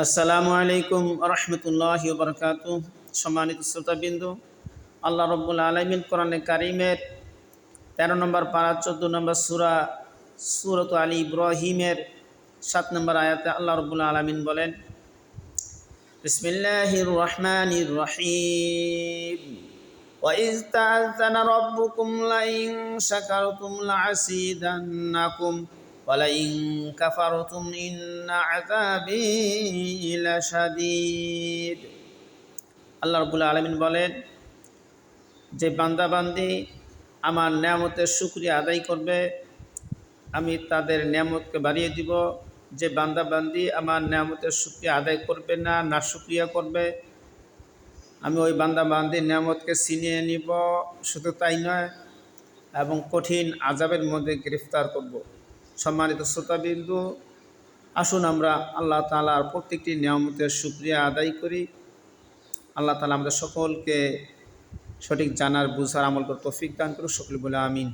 আসসালামু আলাইকুম রহমতুল্লাহি ওয়া বারাকাতুহু। সম্মানিত শ্রোতাবিন্দু, আল্লাহ রব্বুল আলামিন কোরআনে কারিমের 13 নম্বর পারা 14 নম্বর সূরা আলী ইব্রাহিমের 7 নম্বর আয়াতে আল্লাহ রব্বুল আলামিন বলেন, বিসমিল্লাহির রহমানির রহিম, ওয়া ইয তা'আযানা রাব্বুকুম লাইন শাকারতুম লা'যীদান্নাকুম ওয়া লাইন কাফারতুম ইন্না আযাবি লাশাদীদ। আল্লাহ রাব্বুল আলামিন বলেন, যে বান্দাবান্দি আমার নেয়ামতের শুকরিয়া আদায় করবে আমি তাদের নেয়ামতকে বাড়িয়ে দিব। যে বান্দাবান্দি আমার নেয়ামতের শুকরিয়া আদায় করবে না, নাশুকরিয়া করবে, আমি ওই বান্দাবান্দির নেয়ামতকে ছিনিয়ে নিব। শুধু তাই নয়, এবং কঠিন আযাবের মধ্যে গ্রেফতার করব। সম্মানিত শ্রোতাবিন্দু, আসুন আমরা আল্লাহ তাআলার প্রত্যেকটি নেয়ামতের শুকরিয়া আদায় করি। আল্লাহ তাআলা আমাদের সকলকে সঠিক জানার, বুঝার, আমল করার তৌফিক দান করুন। সকলে বলে আমিন।